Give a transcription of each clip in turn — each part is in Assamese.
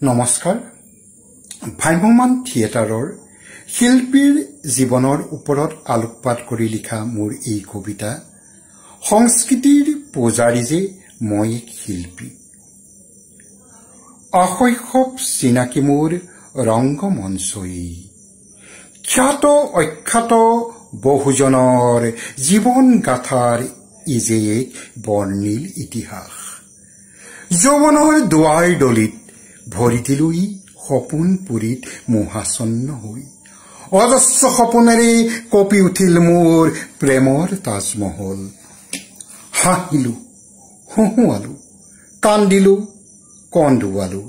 নমস্কাৰ ভ্ৰাম্যমান থিয়েটাৰৰ শিল্পীৰ জীৱনৰ ওপৰত আলোকপাত কৰি লিখা মোৰ এই কবিতা সংস্কৃতিৰ পূজাৰী যে মই এক শিল্পী অশৈশৱ চিনাকি মোৰ ৰংগমঞ্চই খ্যাত অখ্যাত বহুজনৰ জীৱন গাথাৰ ইজে এক বৰ্ণিল ইতিহাস যৌৱনৰ দুৱাৰ দলিত ভৰি দিলো ই সপোন পুৰীত মোহাচন্ন হৈ অজস্ৰ সপোনেৰে কঁপি উঠিল মোৰ প্ৰেমৰ তাজমহল হাঁহিলো হঁহুৱালো কান্দিলো কন্দুৱালো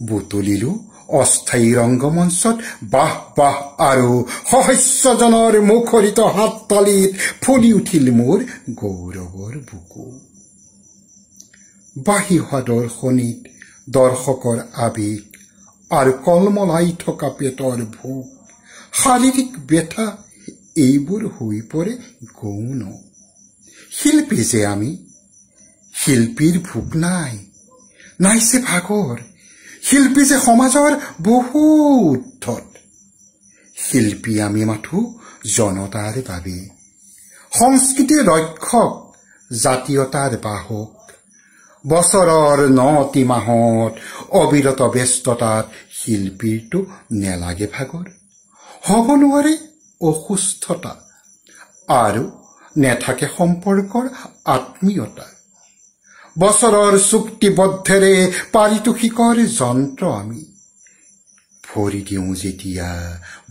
বুটলিলো অস্থায়ী ৰংগমঞ্চত বাহ বাহ আৰু সহস্ৰজনৰ মুখৰিত হাততালিত ফুলি উঠিল মোৰ গৌৰৱৰ বুকু বাহি হোৱা দৰ্শনীত দৰ্শকৰ আবেগ আৰু কলমলাই থকা পেটৰ ভোক শাৰীৰিক ব্যথা এইবোৰ হৈ পৰে গৌণ শিল্পী যে আমি শিল্পীৰ ভোক নাইছে ভাগৰ শিল্পী যে সমাজৰ বহু উদ্ধত শিল্পী আমি মাথো জনতাৰ বাবে সংস্কৃতিৰ ৰক্ষক জাতীয়তাৰ বাহক বছৰৰ ৯টি মাহত অবিৰত ব্যস্ততাত শিল্পীৰটো নেলাগে ভাগৰ হ'ব নোৱাৰে অসুস্থতা আৰু নেথাকে সম্পৰ্কৰ আত্মীয়তা বছৰৰ চুক্তিবদ্ধেৰে পাৰিতোষিকৰ যন্ত্ৰ আমি ভৰি দিওঁ যেতিয়া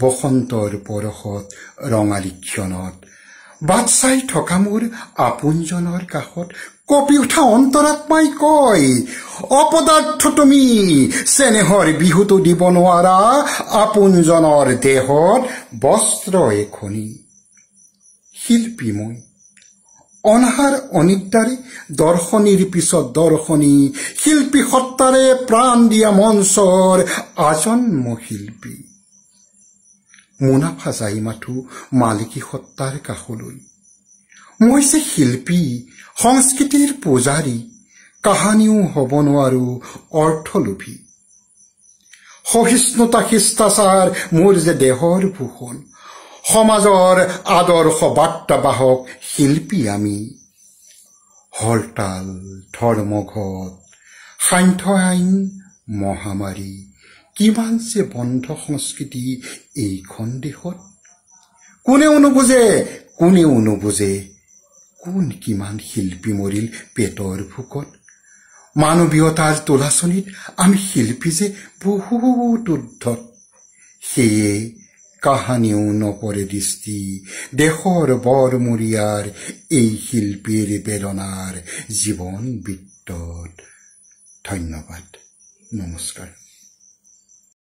বসন্তৰ পৰশত ৰঙালী ক্ষণত বাট চাই থকা মোৰ আপোনজনৰ কাষত কপি উঠা অন্তৰাত্মাই কয় অপদাৰ্থ তুমি চেনেহৰ বিহুটো দিব নোৱাৰা আপোনজনৰ দেহত বস্ত্ৰ এখনি শিল্পী মই অনাহাৰ অনিদ্ৰাৰে দৰ্শনীৰ পিছত দৰ্শনী শিল্পী সত্তাৰে প্ৰাণ দিয়া মঞ্চৰ আজন্ম শিল্পী মুনাফা যাই মাথো মালিকী সত্তাৰ কাষলৈ মই যে শিল্পী সংস্কৃতিৰ পূজাৰী কাহানিও হ'ব নোৱাৰো অৰ্থলোভী সহিষ্ণুতা শিষ্টাচাৰ মোৰ যে দেহৰ ভূষণ সমাজৰ আদৰ্শ বাৰ্তাবাহক শিল্পী আমি হৰতাল ধৰ্মঘট সান্ধ্য আইন মহামাৰী কিমান যে বন্ধ সংস্কৃতি এইখন দেশত কোনেও নুবুজে কোন কিমান শিল্পী মৰিল পেটৰ ভোকত মানৱীয়তাৰ তোলাচনীত আমি শিল্পী যে বহুত উদ্ধত সেয়ে কাহানিও নপৰে দৃষ্টি দেশৰ বৰমূৰীয়াৰ এই শিল্পীৰ বেদনাৰ জীৱন বৃত্তত ধন্যবাদ নমস্কাৰ